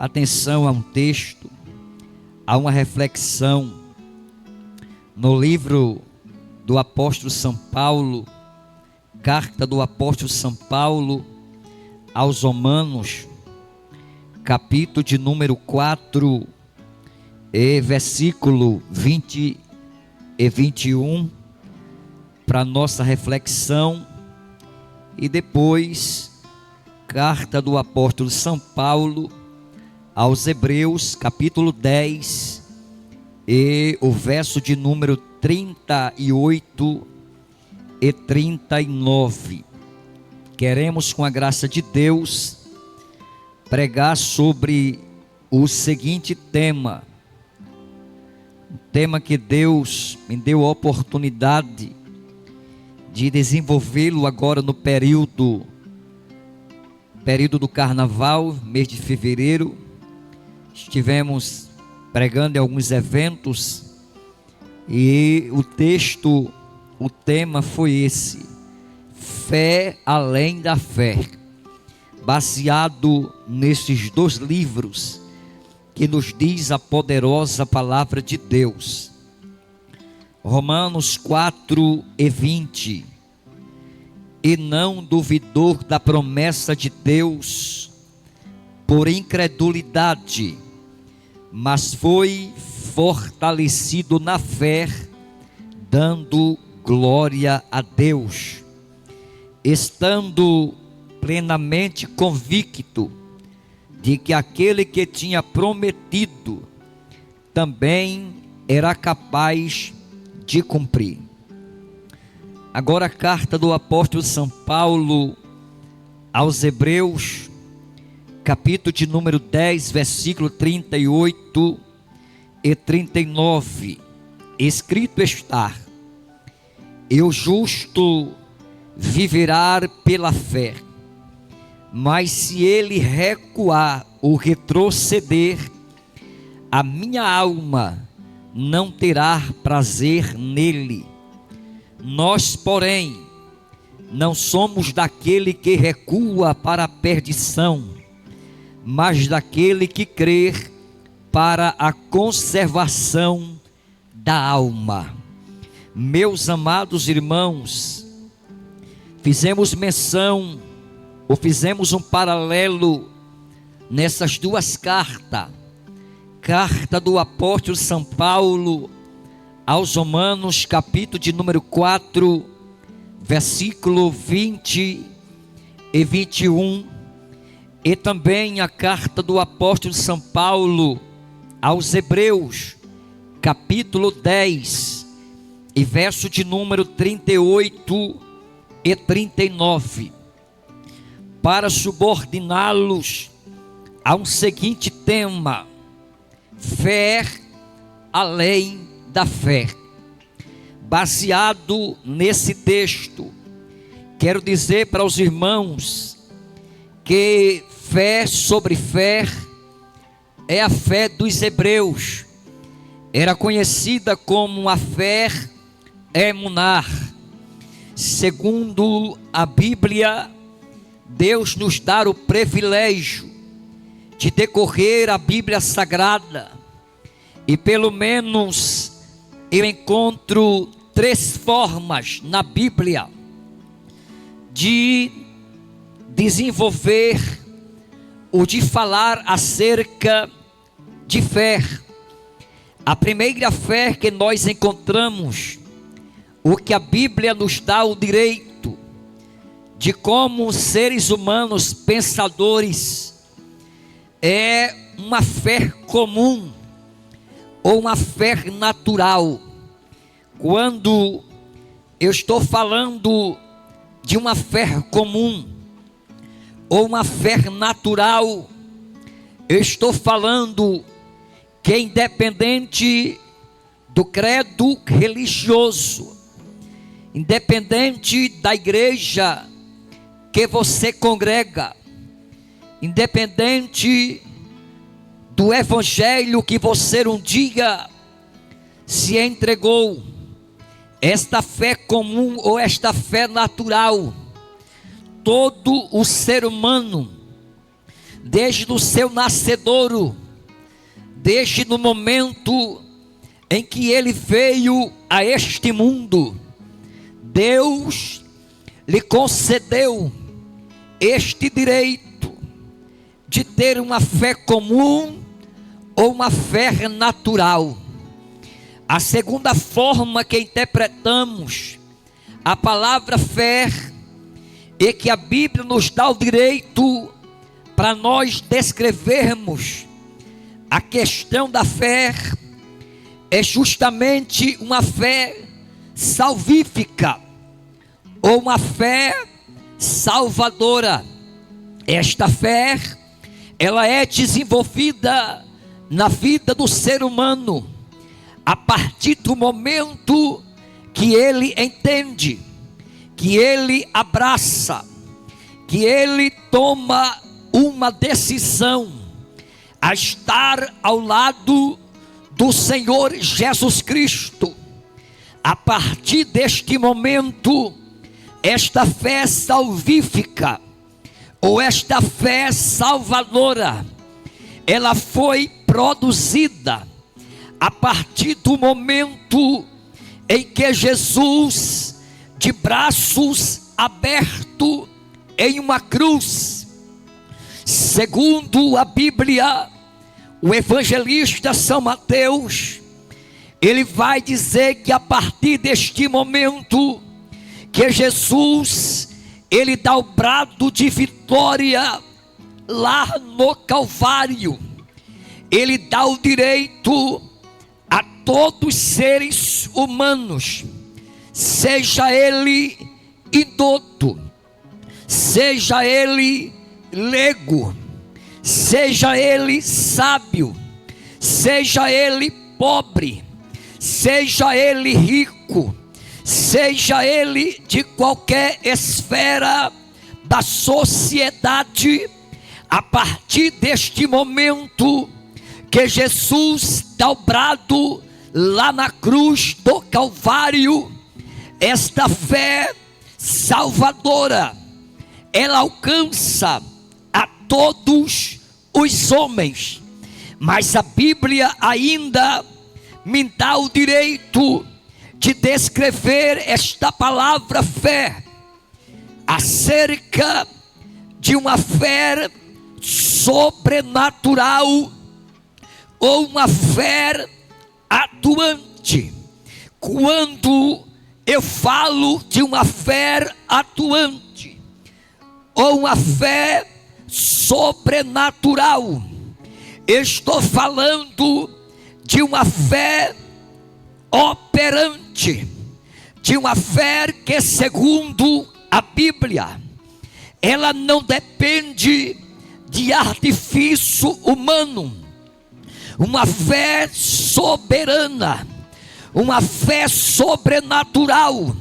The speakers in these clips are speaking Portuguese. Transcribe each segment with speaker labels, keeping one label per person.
Speaker 1: atenção a um texto, a uma reflexão no livro do apóstolo São Paulo, carta do apóstolo São Paulo aos Romanos, capítulo de número 4, versículo 20 e 21, para nossa reflexão, e depois carta do apóstolo São Paulo aos Hebreus, capítulo 10, e o verso de número 38 e 39. Queremos, com a graça de Deus, pregar sobre o seguinte tema, um tema que Deus me deu a oportunidade de desenvolvê-lo agora no período do carnaval, mês de fevereiro. Estivemos pregando em alguns eventos e o tema foi esse: fé além da fé, baseado nesses dois livros que nos diz a poderosa palavra de Deus. Romanos 4 e 20. E não duvidou da promessa de Deus por incredulidade, mas foi fortalecido na fé, dando glória a Deus, estando plenamente convicto de que aquele que tinha prometido também era capaz de cumprir. Agora a carta do apóstolo São Paulo aos Hebreus, capítulo de número 10, versículo 38 e 39, escrito está: e o justo viverá pela fé, mas se ele recuar ou retroceder, a minha alma não terá prazer nele. Nós, porém, não somos daquele que recua para a perdição, mas daquele que crê para a conservação da alma. Meus amados irmãos, fizemos menção, ou fizemos um paralelo nessas duas cartas. Carta do apóstolo São Paulo aos Romanos, capítulo de número 4, versículo 20 e 21, e também a carta do apóstolo São Paulo aos Hebreus, capítulo 10, e verso de número 38 e 39, para subordiná-los a um seguinte tema: fé além da fé. Baseado nesse texto, quero dizer para os irmãos que fé sobre fé é a fé dos hebreus. Era conhecida como a fé emuná. Segundo a Bíblia, Deus nos dá o privilégio de decorrer a Bíblia Sagrada, e pelo menos eu encontro 3 formas na Bíblia de desenvolver ou de falar acerca de fé. A primeira fé que nós encontramos, o que a Bíblia nos dá o direito de, como seres humanos pensadores, é uma fé comum ou uma fé natural. Quando eu estou falando de uma fé comum ou uma fé natural, eu estou falando que, independente do credo religioso, independente da igreja que você congrega, independente do evangelho que você um dia se entregou, esta fé comum ou esta fé natural, todo o ser humano desde o seu nascedouro, desde no momento em que ele veio a este mundo, Deus lhe concedeu este direito de ter uma fé comum ou uma fé natural. A segunda forma que interpretamos a palavra fé é que a Bíblia nos dá o direito para nós descrevermos a questão da fé, é justamente uma fé salvífica ou uma fé salvadora. Esta fé, ela é desenvolvida na vida do ser humano a partir do momento que ele entende, que ele abraça, que ele toma uma decisão a estar ao lado do Senhor Jesus Cristo. A partir deste momento, esta fé salvífica ou esta fé salvadora, ela foi produzida a partir do momento em que Jesus, de braços abertos em uma cruz, segundo a Bíblia, o evangelista São Mateus, ele vai dizer que a partir deste momento que Jesus, ele dá o brado de vitória lá no Calvário, ele dá o direito a todos os seres humanos, seja ele idoso, seja ele leigo, seja ele sábio, seja ele pobre, seja ele rico, seja ele de qualquer esfera da sociedade, a partir deste momento que Jesus dá o brado lá na cruz do Calvário, esta fé salvadora, ela alcança a todos os homens. Mas a Bíblia ainda me dá o direito de descrever esta palavra fé, acerca de uma fé sobrenatural ou uma fé atuante. Quando eu falo de uma fé atuante ou uma fé sobrenatural, estou falando de uma fé operante, de uma fé que, segundo a Bíblia, ela não depende de artifício humano, uma fé soberana, uma fé sobrenatural,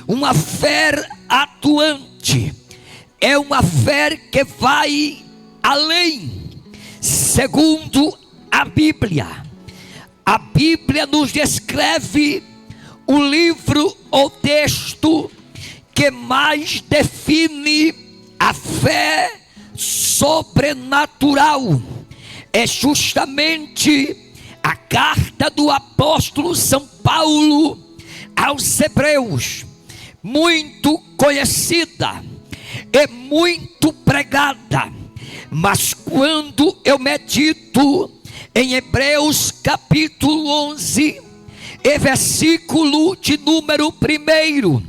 Speaker 1: uma fé atuante, é uma fé que vai além, segundo a Bíblia. A Bíblia nos descreve o livro ou texto que mais define a fé sobrenatural. É justamente a carta do apóstolo São Paulo aos Hebreus, muito conhecida e muito pregada, mas quando eu medito em Hebreus capítulo 11, e versículo de número 1,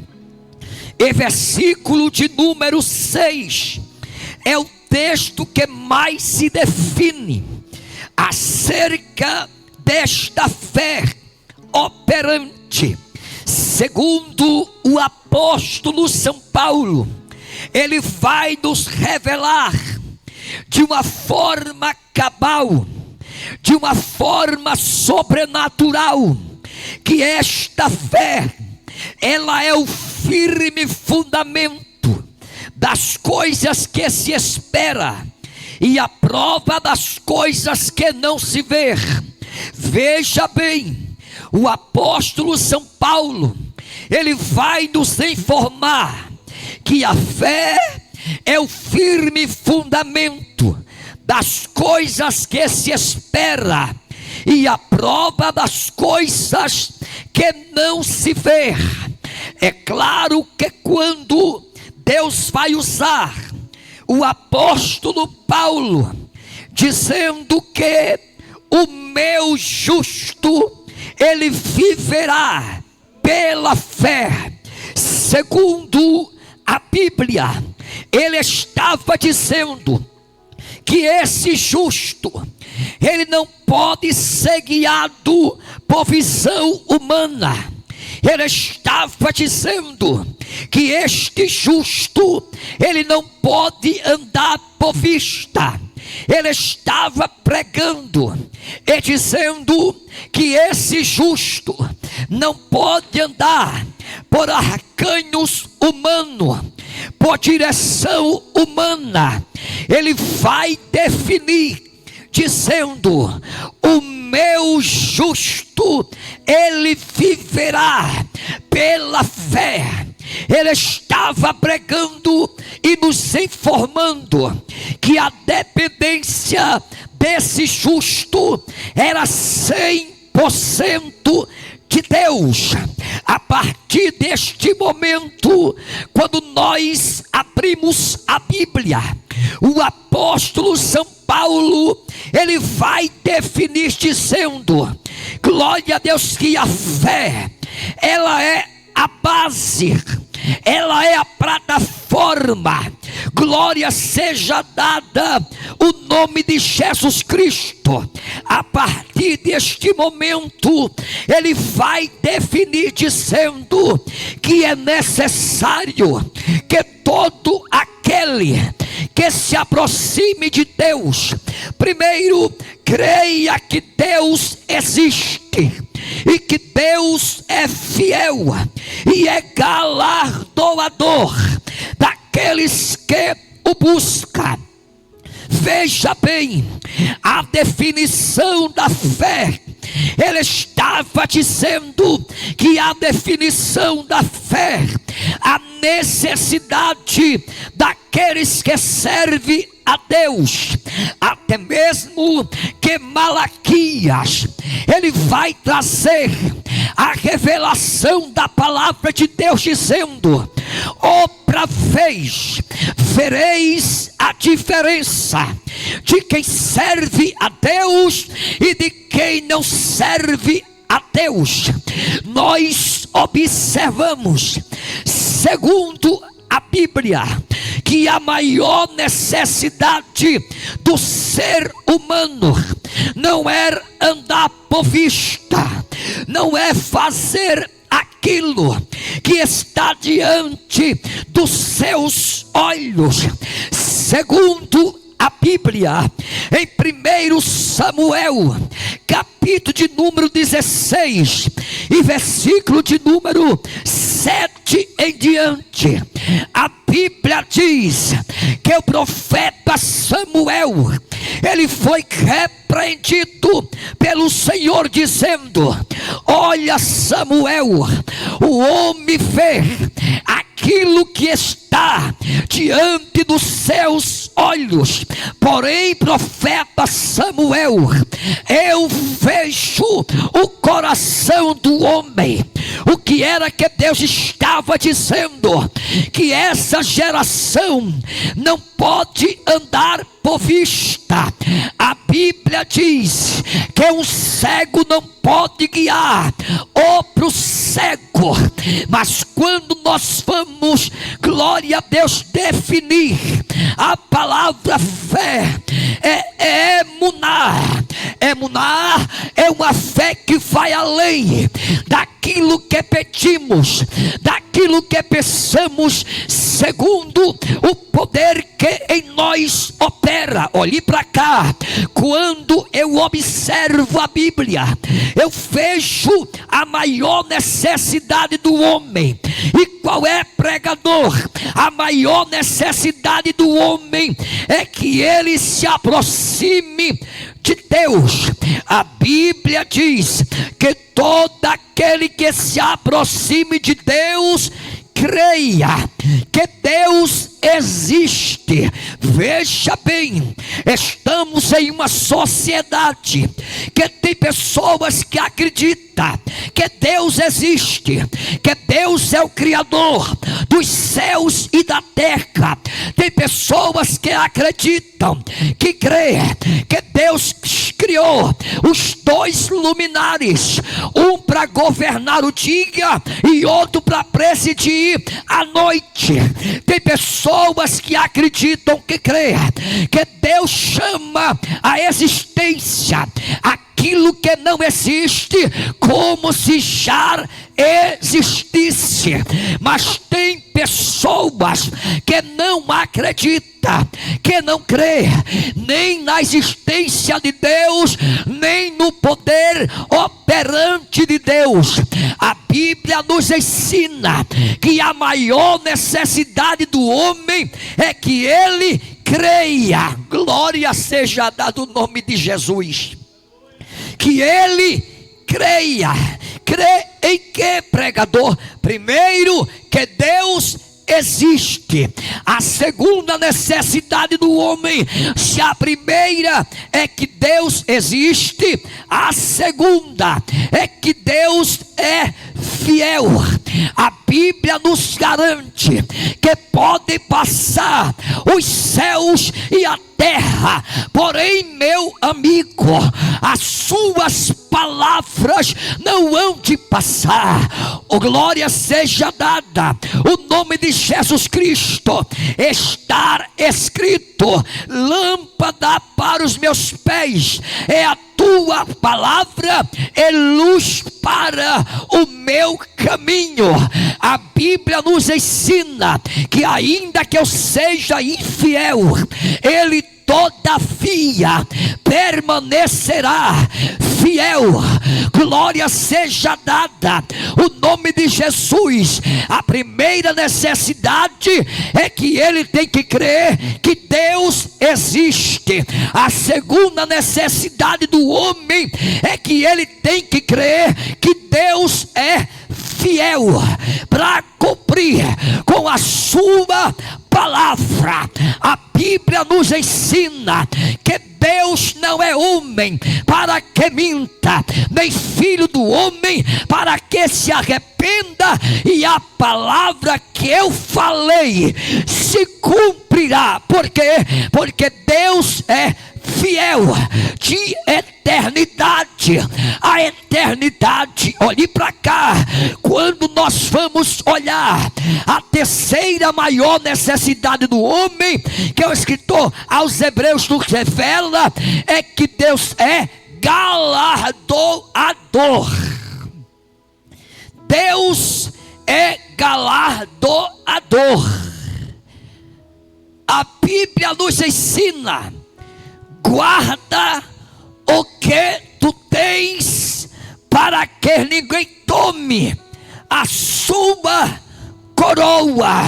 Speaker 1: e versículo de número 6, é o texto que mais se define acerca desta fé operante. Segundo o apóstolo São Paulo, ele vai nos revelar de uma forma cabal, de uma forma sobrenatural, que esta fé, ela é o firme fundamento das coisas que se espera e a prova das coisas que não se vê. Veja bem, o apóstolo São Paulo, ele vai nos informar que a fé é o firme fundamento das coisas que se espera e a prova das coisas que não se vê. É claro que quando Deus vai usar o apóstolo Paulo, dizendo que o meu justo, ele viverá pela fé, segundo a Bíblia, ele estava dizendo que esse justo, ele não pode ser guiado por visão humana. Ele estava dizendo que este justo, ele não pode andar por vista. Ele estava pregando e dizendo que esse justo não pode andar por arcanhos humanos, por direção humana. Ele vai definir dizendo: o meu justo, ele viverá pela fé. Ele estava pregando e nos informando que a dependência desse justo era 100% de Deus. A partir deste momento, quando nós abrimos a Bíblia, o apóstolo São Paulo, ele vai definir dizendo: glória a Deus, que a fé, ela é a base, ela é a plataforma. Glória seja dada o nome de Jesus Cristo. A partir deste momento, ele vai definir dizendo que é necessário que todo aquele que se aproxime de Deus, primeiro creia que Deus existe e que Deus é fiel e é galardoador daqueles que o buscam. Veja bem a definição da fé. Ele estava dizendo que a definição da fé, a necessidade daqueles que servem a Deus, até mesmo que Malaquias, ele vai trazer a revelação da palavra de Deus dizendo: outra vez vereis a diferença de quem serve a Deus e de quem não serve a Deus. Nós observamos, segundo a Bíblia, que a maior necessidade do ser humano não é andar por vista, não é fazer aquilo que está diante dos seus olhos. Segundo a Bíblia, em 1 Samuel, capítulo de número 16 e versículo de número 7 em diante, a Bíblia diz que o profeta Samuel, ele foi repreendido pelo Senhor dizendo: olha, Samuel, o homem vê aquilo que está diante dos seus olhos, porém, profeta Samuel, eu vejo o coração do homem. O que era que Deus estava dizendo? Que essa geração não pode andar por vista. A Bíblia diz que um cego não pode guiar outro cego. Mas quando nós vamos, glória a Deus, definir a palavra fé, é emunar. Emunar é uma fé que vai além daquilo que pedimos, daquilo que pensamos, segundo o poder que em nós opera. Olhe para cá. Quando eu observo a Bíblia, eu vejo a maior necessidade do homem. E qual é, pregador? A maior necessidade do homem é que ele se aproxime de Deus. A Bíblia diz que todo aquele que se aproxime de Deus, creia que Deus existe. Veja bem, estamos em uma sociedade que tem pessoas que acreditam que Deus existe, que Deus é o Criador dos céus e da terra. Tem pessoas que acreditam, que creem que Deus criou os dois luminares, um para governar o dia e outro para presidir a noite. Tem pessoas que acreditam, que creem que Deus chama a existência aquilo que não existe como se já existisse. Mas tem pessoas que não acreditam, que não crê nem na existência de Deus, nem no poder operante de Deus. A Bíblia nos ensina que a maior necessidade do homem é que ele creia. Glória seja dado o nome de Jesus. Que ele creia. Crê em que, pregador? Primeiro, que Deus existe. A segunda necessidade do homem, se a primeira é que Deus existe, a segunda é que Deus é fiel. A Bíblia nos garante que pode passar os céus e a terra, porém, meu amigo, as suas palavras não hão de passar. Oh, glória seja dada o nome de Jesus Cristo. Está escrito: lâmpada para os meus pés é a tua palavra, é luz para o meu caminho. A Bíblia nos ensina que ainda que eu seja infiel, ele todavia permanecerá fiel. Glória seja dada o nome de Jesus. A primeira necessidade é que ele tem que crer que Deus existe. A segunda necessidade do homem é que ele tem que crer que Deus é fiel para cumprir com a sua palavra. A Bíblia nos ensina que Deus não é homem para que minta, nem filho do homem para que se arrependa, e a palavra que eu falei se cumprirá. Por quê? Porque Deus é fiel de eternidade a eternidade. Olhe para cá. Quando nós vamos olhar a terceira maior necessidade do homem, que o escritor aos Hebreus nos revela, é que Deus é galardoador. Deus é galardoador. A Bíblia nos ensina: guarda o que tu tens, para que ninguém tome a sua coroa.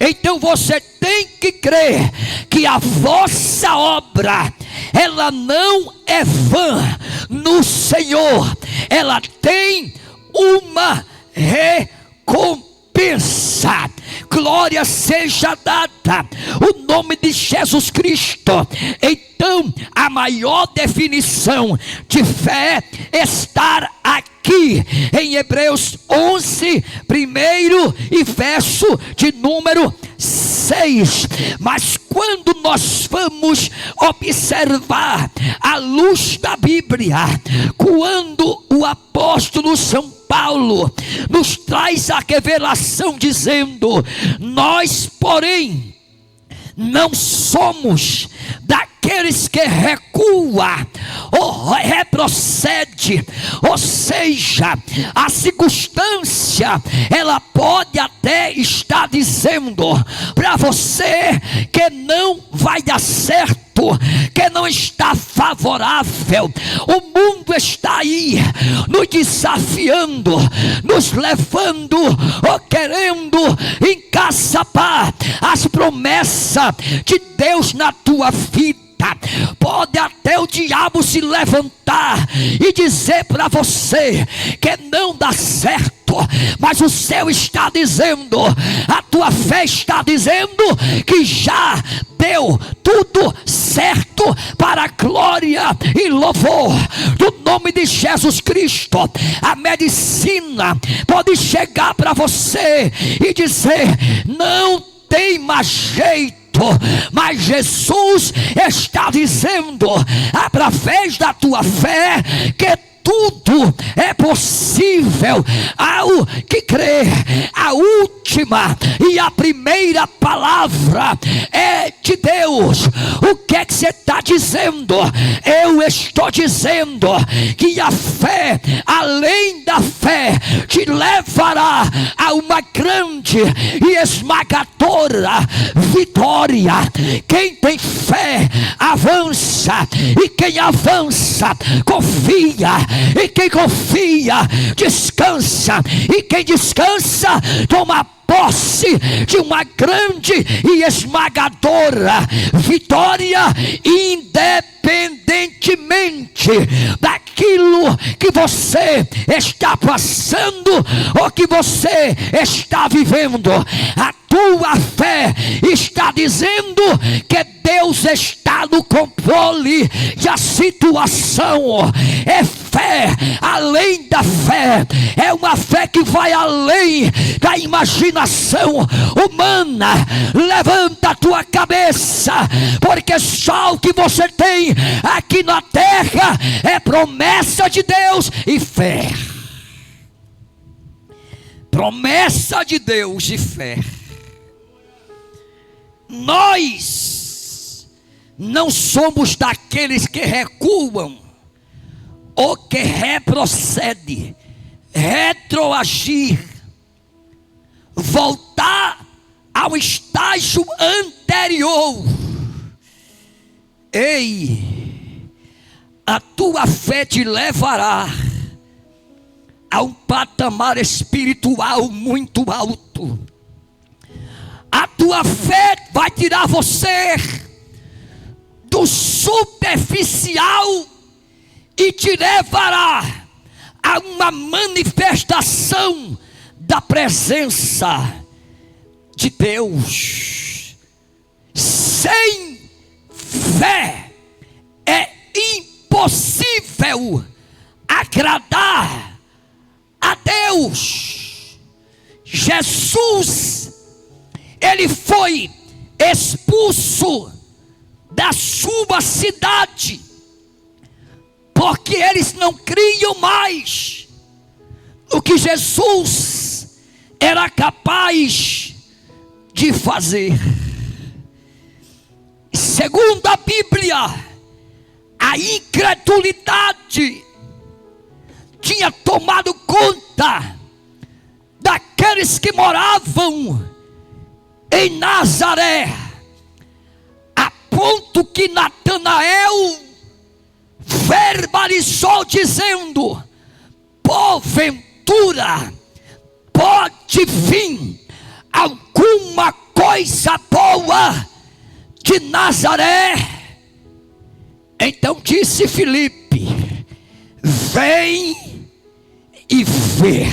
Speaker 1: Então você tem que crer que a vossa obra, ela não é vã no Senhor. Ela tem uma recompensa. Glória seja dada o nome de Jesus Cristo. Então, a maior definição de fé está aqui em Hebreus 11, primeiro e verso de número 6. Mas quando nós vamos observar à luz da Bíblia, quando o apóstolo São Paulo nos traz a revelação dizendo: nós, porém, não somos daqueles que recua ou retrocede. Ou seja, a circunstância, ela pode até estar dizendo para você que não vai dar certo, que não está favorável. O mundo está aí nos desafiando, nos levando ou querendo encaçapar as promessas de Deus na tua vida. Pode até o diabo se levantar e dizer para você que não dá certo, mas o céu está dizendo, a tua fé está dizendo que já deu tudo certo para a glória e louvor do nome de Jesus Cristo. A medicina pode chegar para você e dizer: não tem mais jeito, mas Jesus está dizendo, através da tua fé, que tudo é possível ao que crê. A última e a primeira palavra é de Deus. O que é que você está dizendo? Eu estou dizendo que a fé, além da fé, te levará a uma grande e esmagadora vitória. Quem tem fé avança, e quem avança confia, e quem confia descansa, e quem descansa toma posse de uma grande e esmagadora vitória, independentemente daquilo que você está passando ou que você está vivendo. A tua fé está dizendo que Deus está no controle da situação. É fé além da fé, é uma fé que vai além da imaginação humana. Levanta a tua cabeça, porque só o que você tem aqui na terra é promessa de Deus e fé. Promessa de Deus e fé. Nós não somos daqueles que recuam ou que retrocede, retroagir, voltar ao estágio anterior. Ei, a tua fé te levará a um patamar espiritual muito alto. A tua fé vai tirar você do superficial e te levará a uma manifestação da presença de Deus. Sem fé é impossível agradar a Deus. Jesus, ele foi expulso da sua cidade, porque eles não criam mais no que Jesus era capaz de fazer. Segundo a Bíblia, a incredulidade tinha tomado conta daqueles que moravam em Nazaré, a ponto que Natanael verbalizou dizendo: porventura pode vir alguma coisa boa de Nazaré? Então disse Filipe: vem e vê.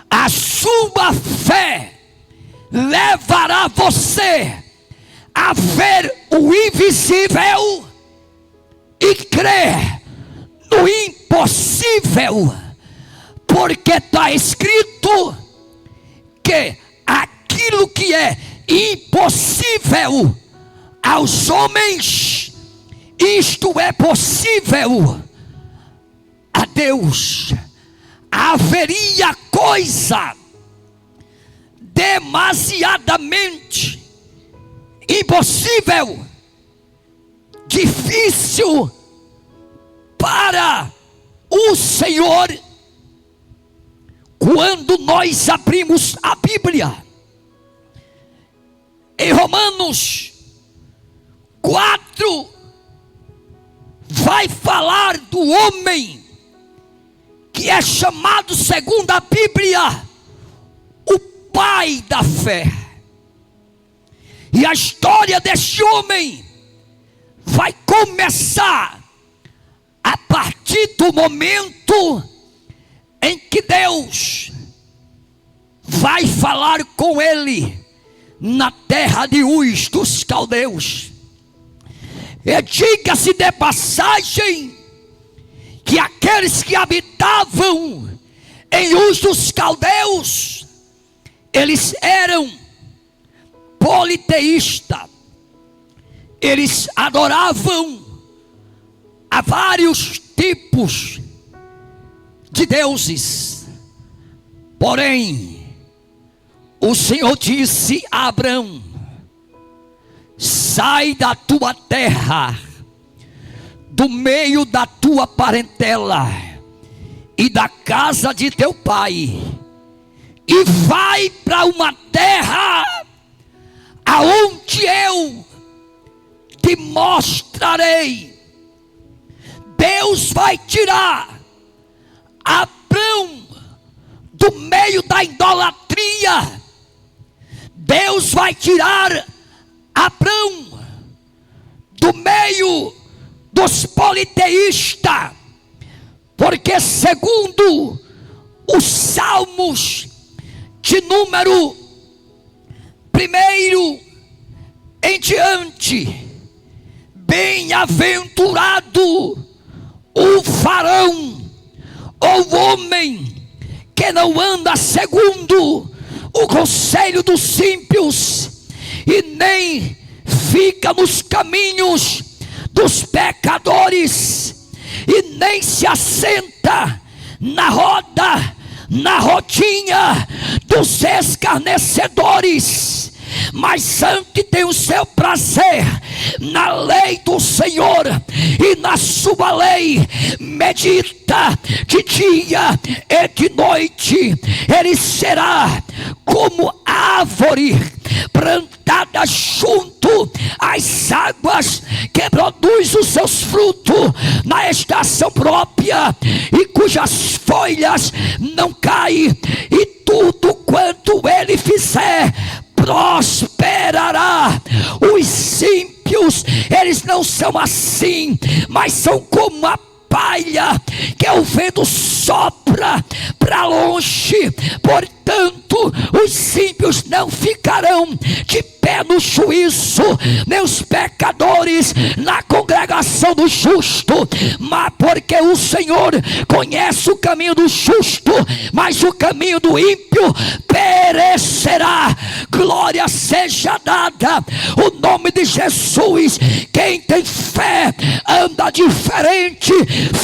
Speaker 1: A sua fé levará você a ver o invisível e crer no impossível, porque está escrito que aquilo que é impossível aos homens, isto é possível a Deus. Haveria coisa demasiadamente impossível, difícil para o Senhor, quando nós abrimos a Bíblia em Romanos 4, vai falar do homem que é chamado, segundo a Bíblia, o pai da fé. E a história deste homem vai começar a partir do momento em que Deus vai falar com ele na terra de Uz dos caldeus. E diga-se de passagem que aqueles que habitavam em Uz dos caldeus, eles eram politeístas. Eles adoravam a vários tipos de deuses. Porém, o Senhor disse a Abrão: sai da tua terra, do meio da tua parentela e da casa de teu pai, e vai para uma terra aonde eu te mostrarei. Deus vai tirar Abrão do meio da idolatria. Deus vai tirar Abrão do meio dos politeístas, porque segundo os Salmos de número 1 em diante, bem-aventurado o varão ou homem que não anda segundo o conselho dos ímpios, e nem fica nos caminhos dos pecadores, e nem se assenta na rodinha dos escarnecedores, mas antes tem o seu prazer na lei do Senhor, e na sua lei medita de dia e de noite. Ele será como árvore plantada junto às águas, que produz os seus frutos na estação própria, e cujas folhas não caem, e tudo quanto ele fizer prosperará. Os ímpios, eles não são assim, mas são como a palha que o vento sopra para longe. Portanto, os ímpios não ficarão de pé no juízo, nem os pecadores na congregação do justo. Mas porque o Senhor conhece o caminho do justo, mas o caminho do ímpio perecerá. Glória seja dada o nome de Jesus. Quem tem fé anda diferente,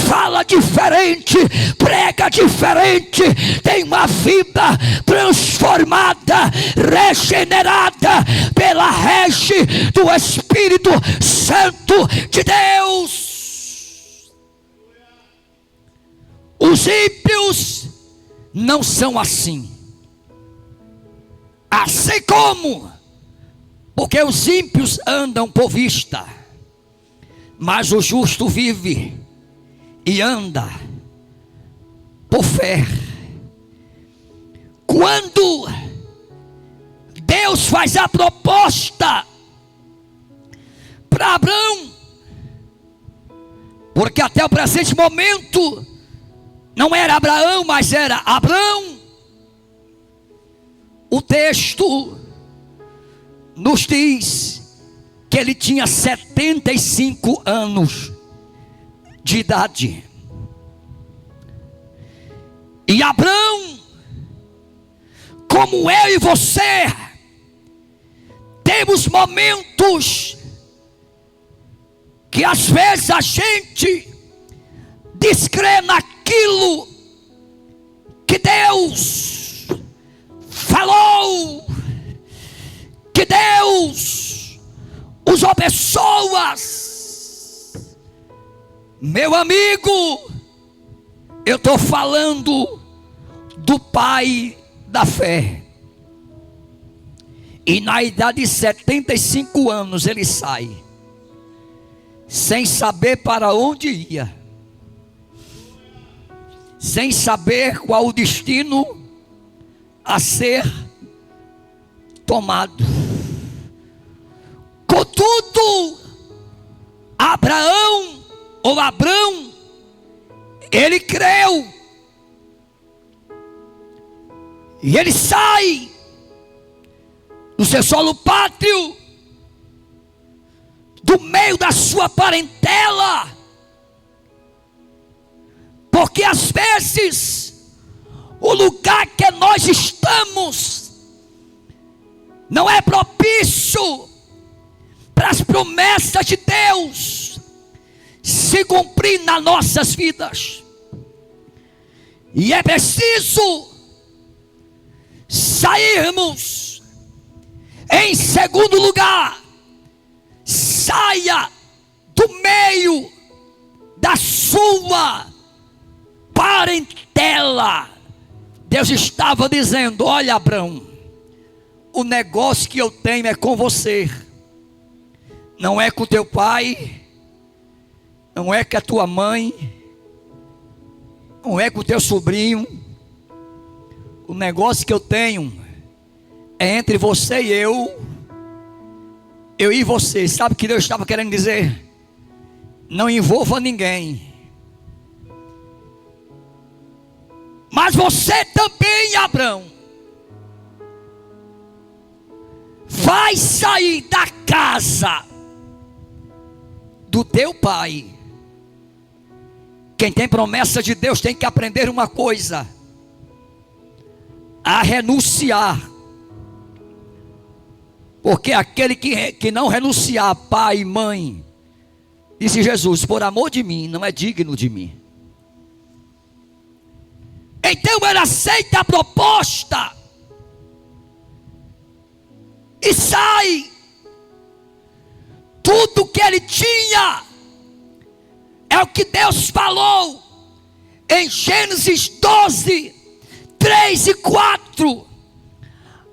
Speaker 1: fala diferente, prega diferente, tem uma vida transformada, regenerada pela rege do Espírito Santo de Deus. Os ímpios não são assim. Assim como, porque os ímpios andam por vista, mas o justo vive e anda por fé. Quando Deus faz a proposta para Abrão, porque até o presente momento não era Abraão, mas era Abrão, o texto nos diz que ele tinha 75 anos de idade. E Abrão, como eu e você, temos momentos que às vezes a gente descrê naquilo que Deus falou, que Deus usou pessoas. Meu amigo, eu estou falando do pai da fé. E na idade de 75 anos ele sai, sem saber para onde ia, sem saber qual o destino a ser tomado. Contudo, Abrão, ele creu E ele sai do seu solo pátrio, do meio da sua parentela, porque às vezes o lugar que nós estamos não é propício para as promessas de Deus se cumprir nas nossas vidas. E é preciso sairmos. Em segundo lugar, saia do meio da sua parentela. Deus estava dizendo: olha, Abraão, o negócio que eu tenho é com você, não é com teu pai, não é com a tua mãe, não é com o teu sobrinho. O negócio que eu tenho é entre você e eu e você. Sabe o que Deus estava querendo dizer? Não envolva ninguém. Mas você também, Abraão, vai sair da casa do teu pai. Quem tem promessa de Deus tem que aprender uma coisa: a renunciar. Porque aquele que não renunciar pai e mãe, disse Jesus, por amor de mim, não é digno de mim. Então ele aceita a proposta e sai. Tudo que ele tinha é o que Deus falou em Gênesis 12, 3 e 4.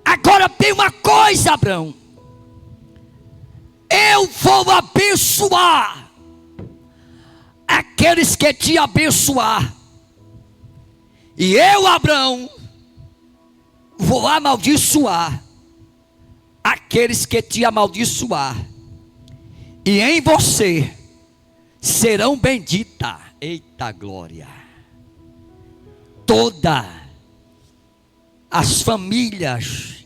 Speaker 1: Agora tem uma coisa, Abraão: eu vou abençoar aqueles que te abençoar, e eu, Abraão, vou amaldiçoar aqueles que te amaldiçoar, e em você serão benditas, eita glória, todas as famílias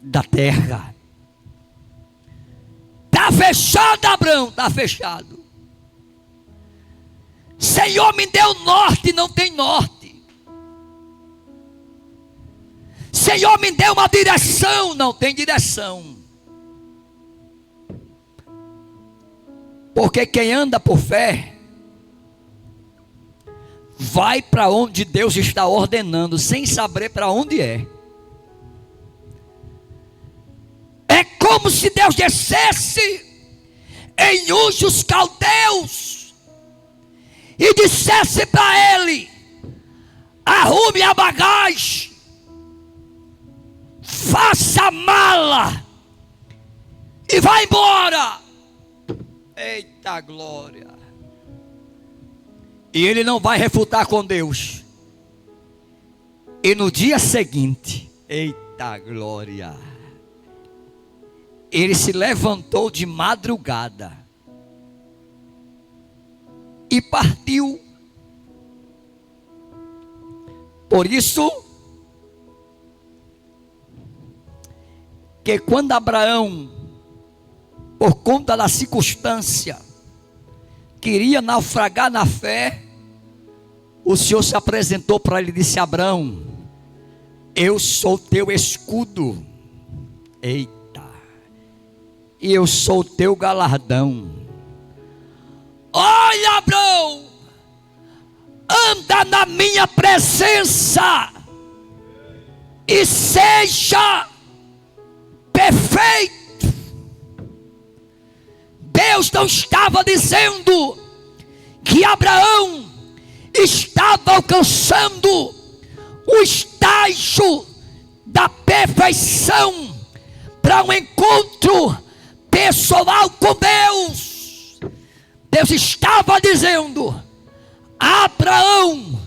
Speaker 1: da terra. Está fechado, Abraão, está fechado. Senhor, me deu norte, não tem norte. Senhor, me deu uma direção, não tem direção. Porque quem anda por fé vai para onde Deus está ordenando, sem saber para onde é. É como se Deus descesse em Ur dos Caldeus e dissesse para ele: arrume a bagagem, faça a mala e vá embora. Eita glória. E ele não vai refutar com Deus. E no dia seguinte, eita glória, ele se levantou de madrugada e partiu. Por isso que quando Abraão, por conta da circunstância, queria naufragar na fé, o Senhor se apresentou para ele e disse: Abraão, eu sou teu escudo, eita, e eu sou teu galardão. Olha, Abraão, anda na minha presença e seja perfeito. Deus não estava dizendo que Abraão estava alcançando o estágio da perfeição para um encontro pessoal com Deus. Deus estava dizendo: Abraão,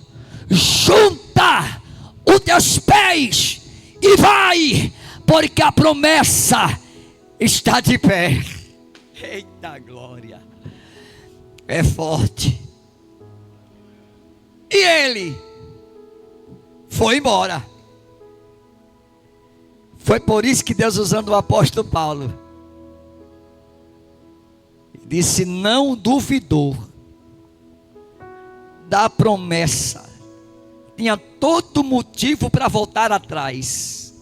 Speaker 1: junta os teus pés e vai, porque a promessa está de pé. Eita glória, é forte. E ele foi embora. Foi por isso que Deus, usando o apóstolo Paulo, disse: não duvidou da promessa, tinha todo motivo para voltar atrás,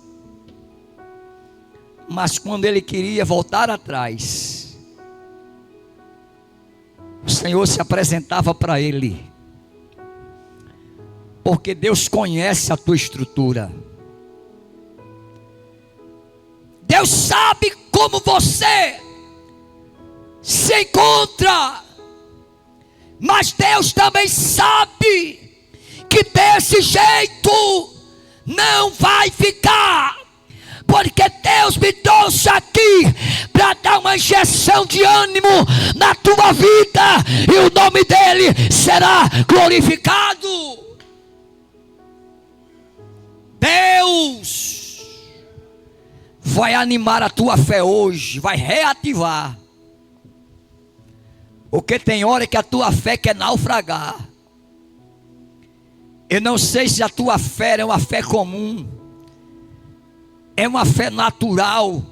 Speaker 1: mas quando ele queria voltar atrás, o Senhor se apresentava para ele, porque Deus conhece a tua estrutura. Deus sabe como você se encontra, mas Deus também sabe que desse jeito não vai ficar, porque Deus me trouxe aqui para dar uma injeção de ânimo na tua vida, e o nome dele será glorificado. Deus vai animar a tua fé hoje, vai reativar, porque tem hora que a tua fé quer naufragar. Eu não sei se a tua fé é uma fé comum, é uma fé natural,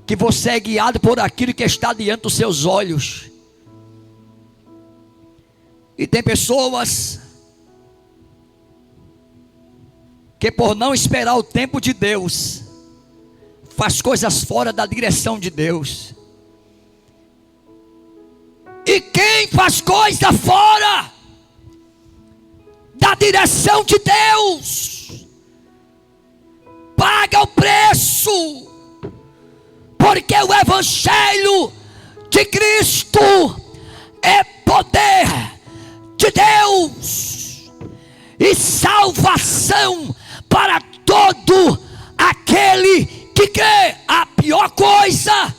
Speaker 1: que você é guiado por aquilo que está diante dos seus olhos. E tem pessoas que, por não esperar o tempo de Deus, faz coisas fora da direção de Deus. E quem faz coisa fora da direção de Deus paga o preço, porque o evangelho de Cristo é poder de Deus e salvação para todo aquele que crê. A pior coisa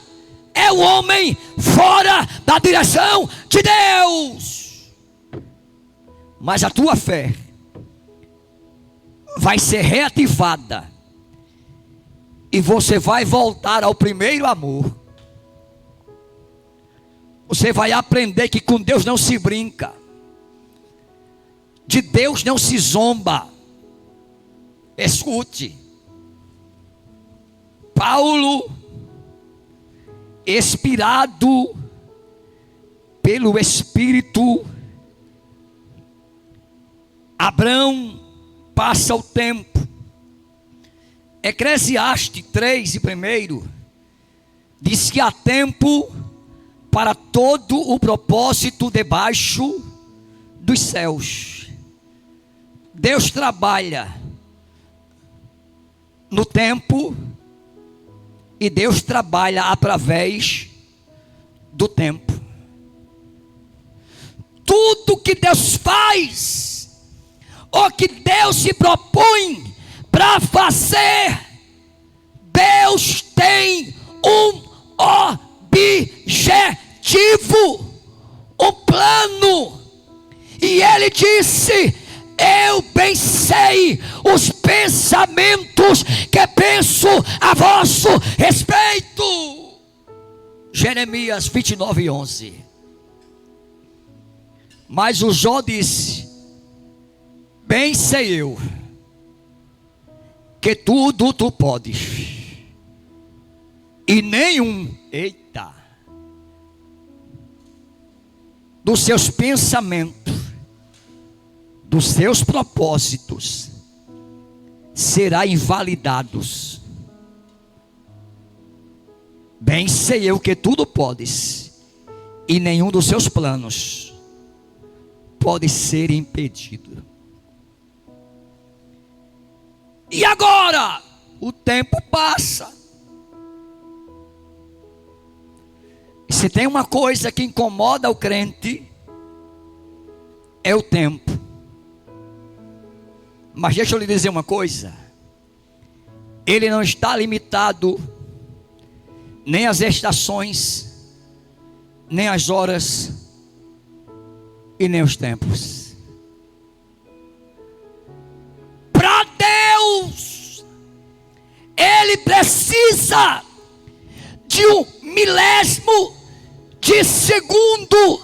Speaker 1: é o homem fora da direção de Deus. Mas a tua fé vai ser reativada, e você vai voltar ao primeiro amor. Você vai aprender que com Deus não se brinca, de Deus não se zomba. Escute, Paulo, inspirado pelo Espírito, Abraão passa o tempo. Eclesiastes 3 e 1 diz que há tempo para todo o propósito debaixo dos céus. Deus trabalha no tempo, e Deus trabalha através do tempo. Tudo que Deus faz, ou que Deus se propõe para fazer, Deus tem um objetivo, um plano. E Ele disse: eu bem sei os pensamentos que penso a vosso respeito. Jeremias 29:11. Mas o Jó disse: bem sei eu que tudo tu podes, e nenhum, dos seus pensamentos, dos seus propósitos, será invalidados. Bem sei eu que tudo podes, e nenhum dos seus planos pode ser impedido. E agora, o tempo passa. E se tem uma coisa que incomoda o crente, é o tempo. Mas deixa eu lhe dizer uma coisa: ele não está limitado nem às estações, nem às horas, e nem os tempos. Para Deus, Ele precisa de um milésimo de segundo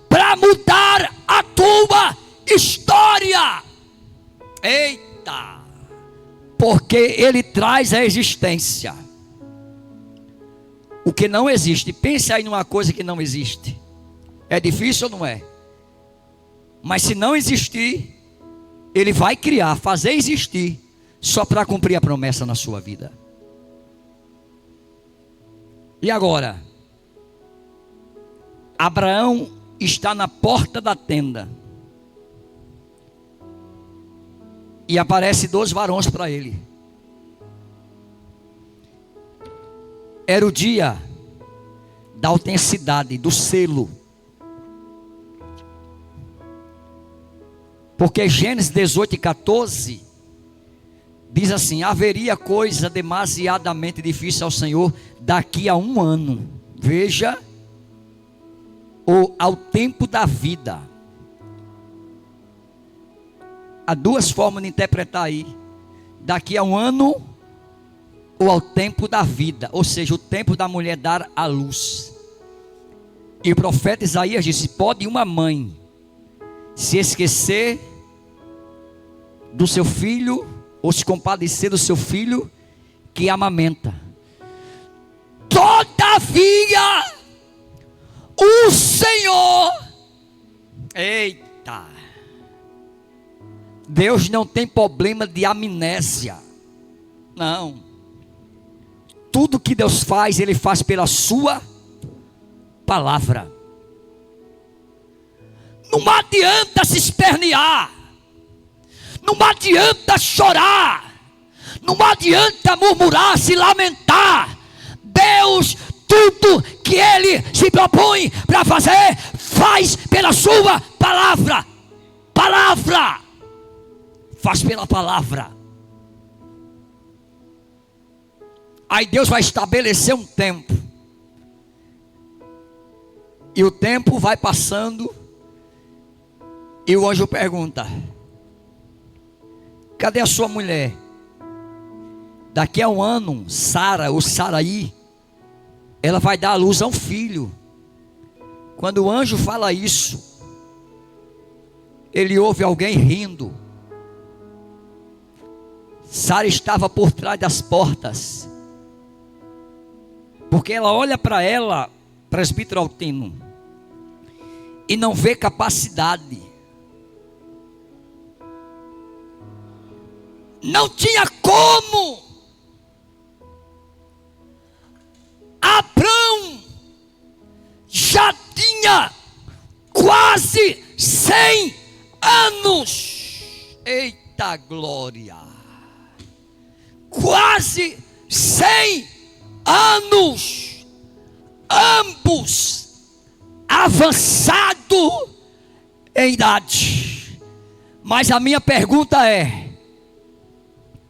Speaker 1: para mudar a tua história. Eita! porque ele traz a existência o que não existe. Pense aí numa coisa que não existe. É difícil ou não é? Mas se não existir, ele vai criar, fazer existir, só para cumprir a promessa na sua vida. E agora? Abraão está na porta da tenda. E aparece 2 varões para ele. Era o dia da autenticidade, do selo. Porque Gênesis 18:14 diz assim: haveria coisa demasiadamente difícil ao Senhor daqui a 1 ano. Veja, ou ao tempo da vida. Há 2 formas de interpretar aí: daqui a 1 ano, ou ao tempo da vida, ou seja, o tempo da mulher dar à luz. E o profeta Isaías disse: pode uma mãe se esquecer do seu filho, ou se compadecer do seu filho que amamenta? Todavia, o Senhor, eita, Deus não tem problema de amnésia, não. Tudo que Deus faz, Ele faz pela sua palavra. Não adianta se espernear, não adianta chorar, não adianta murmurar, se lamentar. Deus, tudo que Ele se propõe para fazer, faz pela sua palavra. Palavra, faz pela palavra. Aí Deus vai estabelecer um tempo, e o tempo vai passando, e o anjo pergunta: cadê a sua mulher? Daqui a 1 ano, Sara ou Saraí, ela vai dar à luz a um filho. Quando o anjo fala isso, ele ouve alguém rindo. Sara estava por trás das portas, porque ela olha para ela, presbítero Altino, e não vê capacidade. Não tinha como. Abrão já tinha quase 100 anos. Eita glória! Quase 100 anos. Ambos avançado em idade. Mas a minha pergunta é: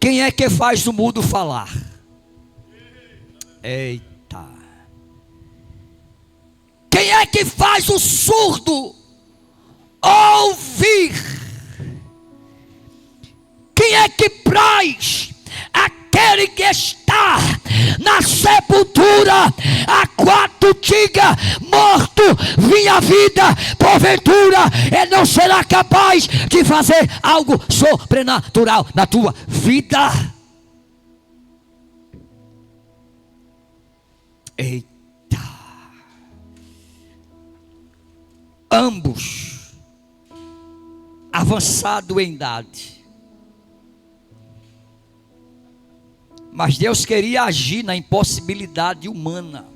Speaker 1: quem é que faz o mudo falar? Eita. Quem é que faz o surdo ouvir? Quem é que traz aquele que está na sepultura há 4 dias morto, vinha a vida? Porventura ele não será capaz de fazer algo sobrenatural na tua vida? Eita. Ambos avançado em idade, mas Deus queria agir na impossibilidade humana.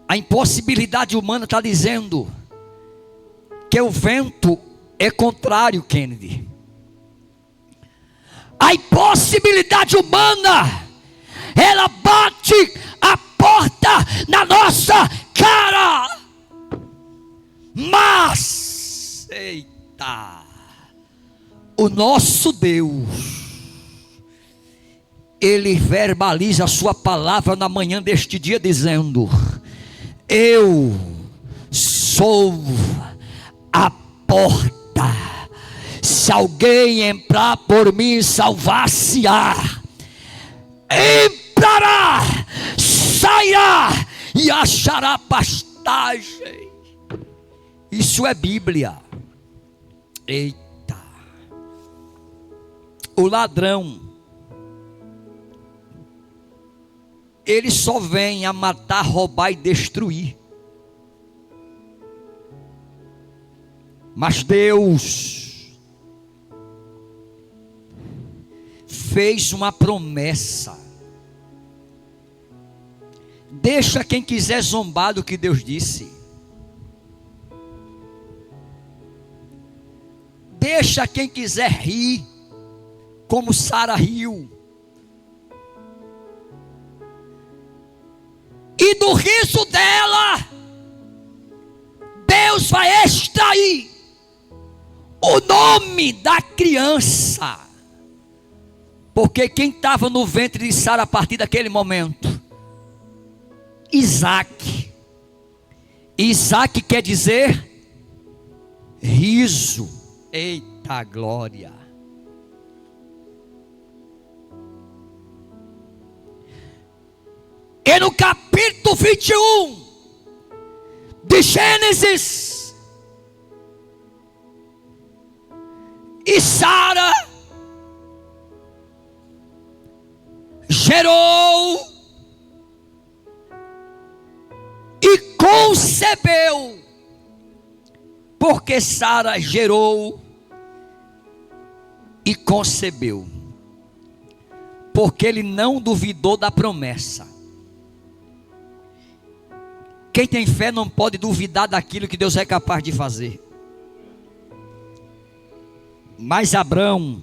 Speaker 1: A impossibilidade humana está dizendo que o vento é contrário, Kennedy. A impossibilidade humana, ela bate a porta na nossa cara. Mas, eita, o nosso Deus, Ele verbaliza a sua palavra na manhã deste dia, dizendo: eu sou a porta. Se alguém entrar por mim, salvar-se-á. Entrará, sairá e achará pastagem. Isso é Bíblia. Eita. o ladrão, ele só vem a matar, roubar e destruir. Mas Deus fez uma promessa. Deixa quem quiser zombar do que Deus disse. Deixa quem quiser rir, como Sara riu. E do riso dela, Deus vai extrair o nome da criança. Porque quem estava no ventre de Sara a partir daquele momento? Isaac. Isaac quer dizer riso. Eita glória. E no capítulo 21 de Gênesis, e Sara gerou e concebeu. Porque Sara gerou e concebeu, porque ele não duvidou da promessa. Quem tem fé não pode duvidar daquilo que Deus é capaz de fazer. Mas Abraão,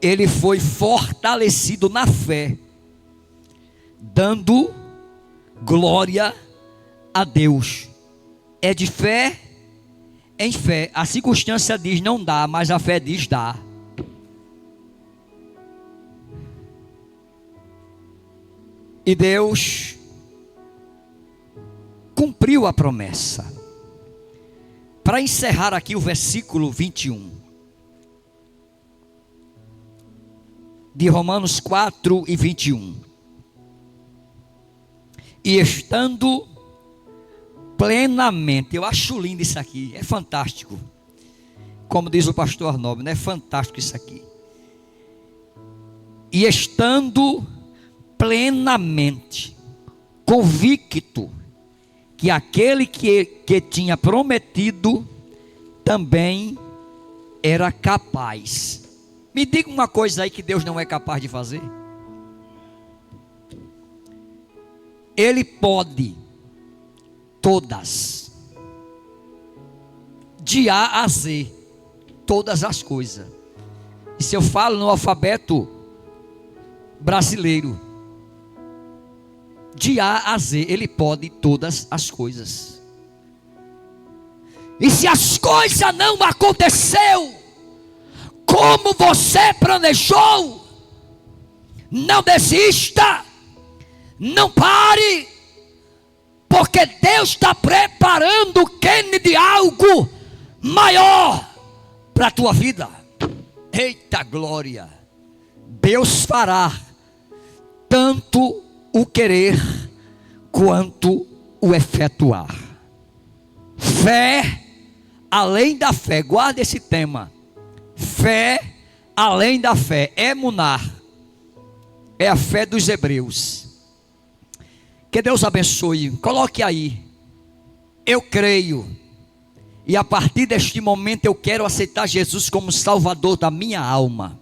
Speaker 1: ele foi fortalecido na fé, dando glória a Deus. É de fé em fé. A circunstância diz não dá, mas a fé diz dá. E Deus cumpriu a promessa. Para encerrar aqui o versículo 21 de Romanos 4 e 21. E estando plenamente, eu acho lindo isso aqui, é fantástico. Como diz o pastor Arnaldo, é fantástico isso aqui. E estando plenamente convicto que aquele que tinha prometido também era capaz. Me diga uma coisa aí que Deus não é capaz de fazer. Ele pode todas, de A a Z, todas as coisas. E se eu falo no alfabeto brasileiro, de A a Z, ele pode todas as coisas. E se as coisas não aconteceu como você planejou, não desista, não pare, porque Deus está preparando o Kenny de algo maior para a tua vida. Eita glória! Deus fará tanto o querer quanto o efetuar. Fé além da fé, guarda esse tema. Fé além da fé, emuná, é a fé dos hebreus. Que Deus abençoe. Coloque aí: eu creio, e a partir deste momento eu quero aceitar Jesus como Salvador da minha alma.